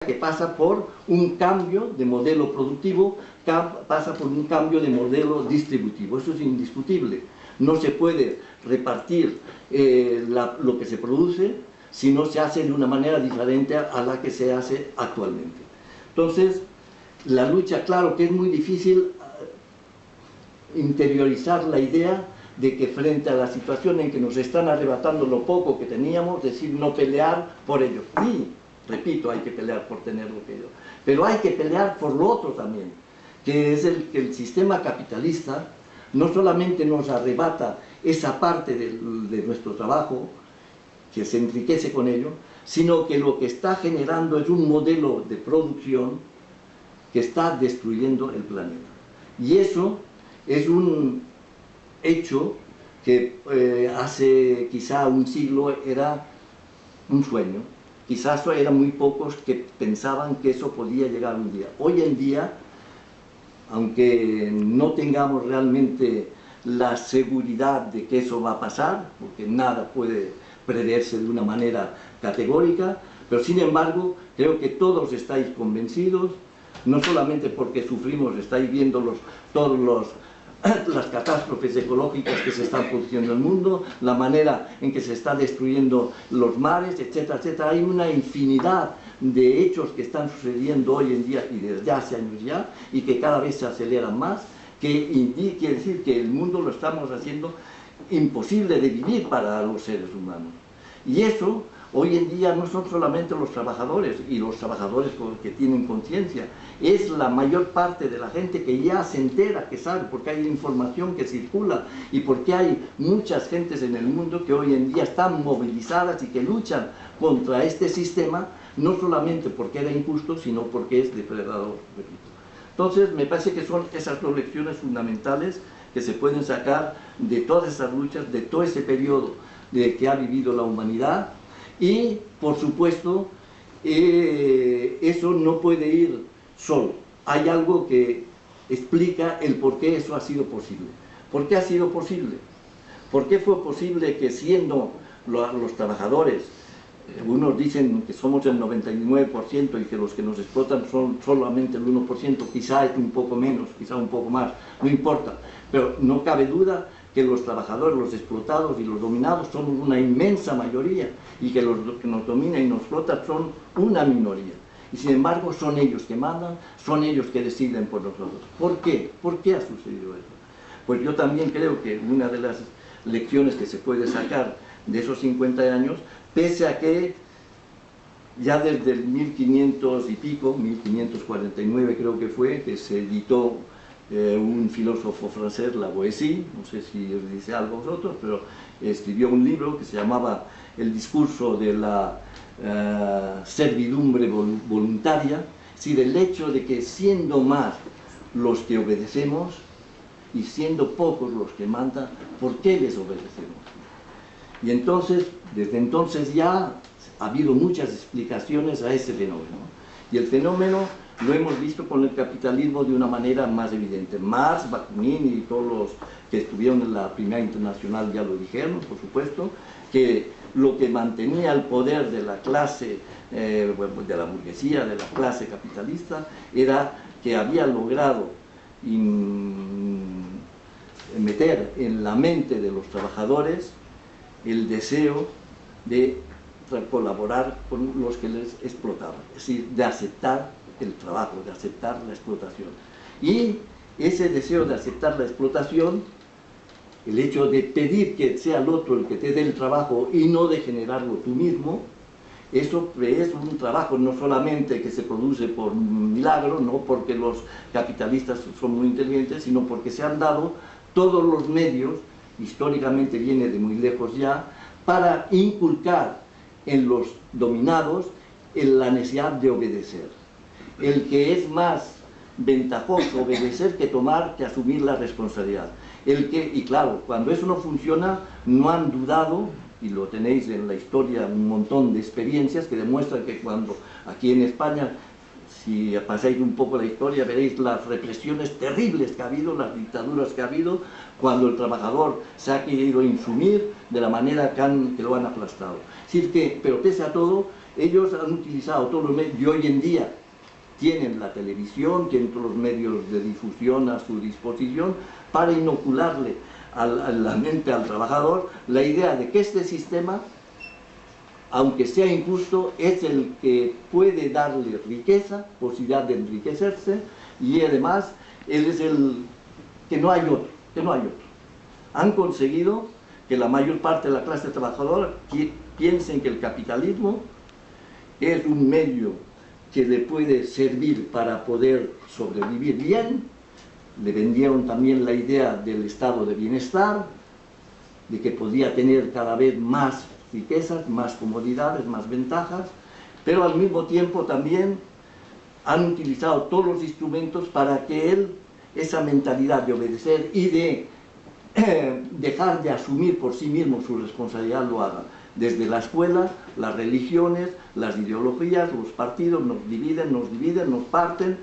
que pasa por un cambio de modelo productivo, pasa por un cambio de modelo distributivo. Eso es indiscutible. No se puede repartir lo que se produce si no se hace de una manera diferente a la que se hace actualmente. Entonces, la lucha, claro que es muy difícil interiorizar la idea de que frente a la situación en que nos están arrebatando lo poco que teníamos, decir no pelear por ello. Sí, repito, hay que pelear por tener lo que yo, pero hay que pelear por lo otro también, que es que el sistema capitalista no solamente nos arrebata esa parte de nuestro trabajo, que se enriquece con ello, sino que lo que está generando es un modelo de producción que está destruyendo el planeta. Y eso es un hecho que hace quizá un siglo era un sueño. Quizás eran muy pocos que pensaban que eso podía llegar un día. Hoy en día, aunque no tengamos realmente la seguridad de que eso va a pasar, porque nada puede preverse de una manera categórica, pero sin embargo, creo que todos estáis convencidos, no solamente porque sufrimos, estáis viendo las catástrofes ecológicas que se están produciendo en el mundo, la manera en que se está destruyendo los mares, etcétera, etcétera. Hay una infinidad de hechos que están sucediendo hoy en día y desde hace años ya, y que cada vez se aceleran más, que quiere decir que el mundo lo estamos haciendo imposible de vivir para los seres humanos. Y eso hoy en día no son solamente los trabajadores, y los trabajadores que tienen conciencia, es la mayor parte de la gente que ya se entera, que sabe, porque hay información que circula, y porque hay muchas gentes en el mundo que hoy en día están movilizadas y que luchan contra este sistema, no solamente porque era injusto, sino porque es depredador, repito. Entonces, me parece que son esas dos lecciones fundamentales que se pueden sacar de todas esas luchas, de todo ese periodo que ha vivido la humanidad. Y, por supuesto, eso no puede ir solo. Hay algo que explica el por qué eso ha sido posible. ¿Por qué ha sido posible? ¿Por qué fue posible que siendo los trabajadores, unos dicen que somos el 99% y que los que nos explotan son solamente el 1%, quizá un poco menos, quizá un poco más, no importa, pero no cabe duda que los trabajadores, los explotados y los dominados somos una inmensa mayoría, y que los que nos dominan y nos explotan son una minoría. Y sin embargo son ellos que mandan, son ellos que deciden por nosotros. ¿Por qué? ¿Por qué ha sucedido eso? Pues yo también creo que una de las lecciones que se puede sacar de esos 50 años, pese a que ya desde el 1500 y pico, 1549 creo que fue, que se editó un filósofo francés, Lavoisier, no sé si os dice algo a vosotros, pero escribió un libro que se llamaba El discurso de la servidumbre voluntaria, es decir, el hecho de que siendo más los que obedecemos y siendo pocos los que mandan, ¿por qué les obedecemos? Y entonces, desde entonces ya ha habido muchas explicaciones a ese fenómeno. Y el fenómeno lo hemos visto con el capitalismo de una manera más evidente. Marx, Bakunin y todos los que estuvieron en la Primera Internacional ya lo dijeron, por supuesto, que lo que mantenía el poder de la clase, de la burguesía, de la clase capitalista, era que había logrado meter en la mente de los trabajadores el deseo de colaborar con los que les explotaban, es decir, de aceptar el trabajo, de aceptar la explotación. Y ese deseo de aceptar la explotación, el hecho de pedir que sea el otro el que te dé el trabajo y no de generarlo tú mismo, eso es un trabajo no solamente que se produce por milagro, no porque los capitalistas son muy inteligentes, sino porque se han dado todos los medios, históricamente viene de muy lejos ya, para inculcar en los dominados la necesidad de obedecer. El que es más ventajoso obedecer que tomar, que asumir la responsabilidad. Y claro, cuando eso no funciona, no han dudado, y lo tenéis en la historia un montón de experiencias que demuestran que cuando aquí en España, si pasáis un poco la historia, veréis las represiones terribles que ha habido, las dictaduras que ha habido, cuando el trabajador se ha querido insumir de la manera que lo han aplastado. Es decir, pero pese a todo, ellos han utilizado todos los medios, y hoy en día tienen la televisión, tienen todos los medios de difusión a su disposición, para inocularle a la mente al trabajador la idea de que este sistema, aunque sea injusto, es el que puede darle riqueza, posibilidad de enriquecerse, y además él es el que no hay otro, Han conseguido que la mayor parte de la clase trabajadora piensen que el capitalismo es un medio que le puede servir para poder sobrevivir bien. Le vendieron también la idea del estado de bienestar, de que podía tener cada vez más riquezas, más comodidades, más ventajas, pero al mismo tiempo también han utilizado todos los instrumentos para que él, esa mentalidad de obedecer y de dejar de asumir por sí mismo su responsabilidad, lo haga. Desde la escuela, las religiones, las ideologías, los partidos nos dividen, nos parten,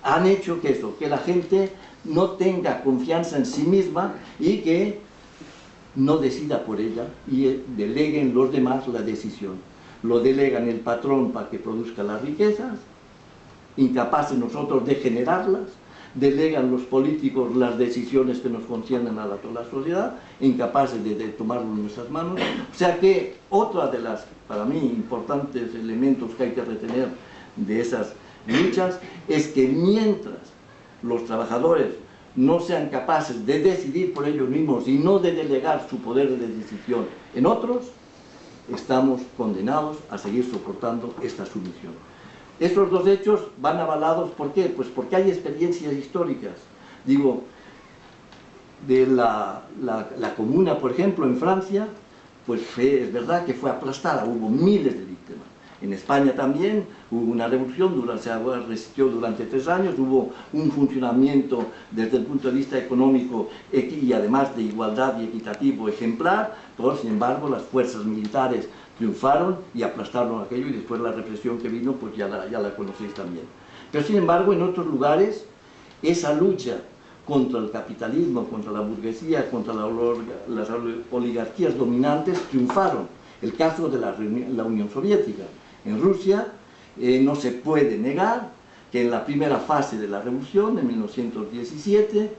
han hecho que eso, que la gente no tenga confianza en sí misma y que no decida por ella y deleguen los demás la decisión. Lo delegan el patrón para que produzca las riquezas, incapaces nosotros de generarlas, delegan los políticos las decisiones que nos conciernen a toda la sociedad, incapaces de tomarlo en nuestras manos. O sea que otra de las, para mí, importantes elementos que hay que retener de esas luchas es que mientras los trabajadores no sean capaces de decidir por ellos mismos y no de delegar su poder de decisión en otros, estamos condenados a seguir soportando esta sumisión. Estos dos hechos van avalados, ¿por qué? Pues porque hay experiencias históricas. Digo, de la Comuna, por ejemplo, en Francia, pues es verdad que fue aplastada, hubo miles de víctimas. En España también hubo una revolución, se resistió durante 3 años, hubo un funcionamiento desde el punto de vista económico y además de igualdad y equitativo ejemplar, pero sin embargo las fuerzas militares triunfaron y aplastaron aquello, y después la represión que vino pues ya la conocéis también. Pero sin embargo en otros lugares esa lucha contra el capitalismo, contra la burguesía, contra las oligarquías dominantes triunfaron. El caso de la Unión Soviética. En Rusia no se puede negar que en la primera fase de la revolución, en 1917,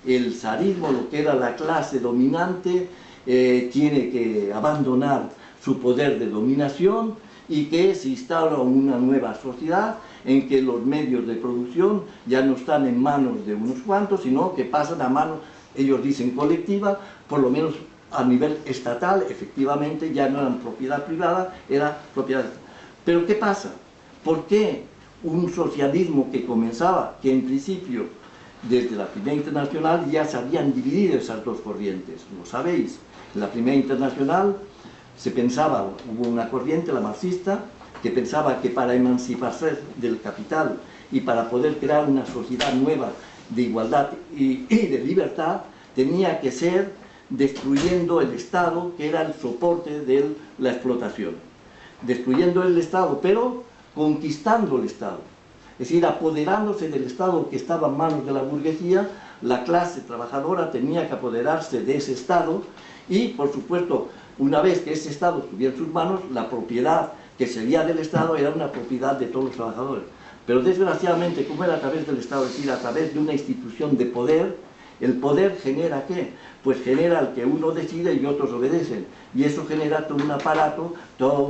el zarismo, lo que era la clase dominante, tiene que abandonar su poder de dominación y que se instaura una nueva sociedad en que los medios de producción ya no están en manos de unos cuantos, sino que pasan a manos, ellos dicen colectiva, por lo menos a nivel estatal, efectivamente ya no eran propiedad privada, era propiedad. Pero ¿qué pasa? ¿Por qué un socialismo que comenzaba, que en principio desde la Primera Internacional ya se habían dividido esas dos corrientes? Lo sabéis, en la Primera Internacional se pensaba, hubo una corriente, la marxista, que pensaba que para emanciparse del capital y para poder crear una sociedad nueva de igualdad y de libertad, tenía que ser destruyendo el Estado, que era el soporte de la explotación. Destruyendo el Estado, pero conquistando el Estado. Es decir, apoderándose del Estado que estaba en manos de la burguesía, la clase trabajadora tenía que apoderarse de ese Estado y, por supuesto, una vez que ese Estado estuviera en sus manos, la propiedad que sería del Estado era una propiedad de todos los trabajadores. Pero desgraciadamente, como era a través del Estado, es decir, a través de una institución de poder, el poder genera ¿qué? Pues genera el que uno decide y otros obedecen. Y eso genera todo un aparato, toda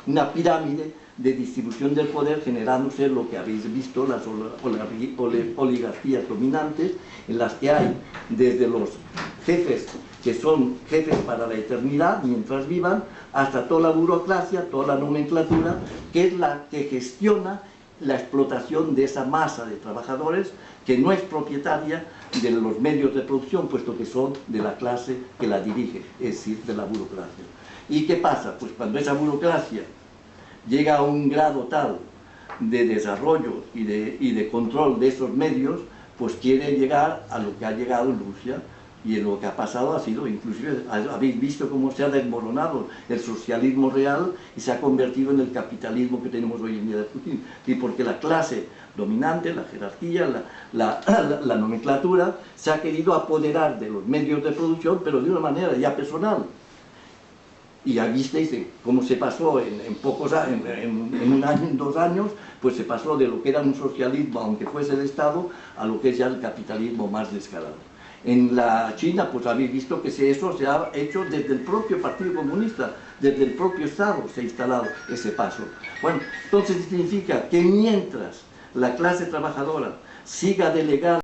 una pirámide de distribución del poder, generándose lo que habéis visto, las oligarquías dominantes, en las que hay desde los jefes que son jefes para la eternidad mientras vivan, hasta toda la burocracia, toda la nomenclatura, que es la que gestiona la explotación de esa masa de trabajadores que no es propietaria de los medios de producción, puesto que son de la clase que la dirige, es decir, de la burocracia. ¿Y qué pasa? Pues cuando esa burocracia llega a un grado tal de desarrollo y de control de esos medios, pues quiere llegar a lo que ha llegado en Rusia, y lo que ha pasado ha sido, inclusive, habéis visto cómo se ha desmoronado el socialismo real y se ha convertido en el capitalismo que tenemos hoy en día de Putin. Y porque la clase dominante, la jerarquía, la nomenclatura, se ha querido apoderar de los medios de producción, pero de una manera ya personal. Y ya visteis cómo se pasó en pocos años, en un año, en 2 años, pues se pasó de lo que era un socialismo, aunque fuese de Estado, a lo que es ya el capitalismo más descarado. En la China, pues habéis visto que eso se ha hecho desde el propio Partido Comunista, desde el propio Estado se ha instalado ese paso. Bueno, entonces significa que mientras la clase trabajadora siga delegando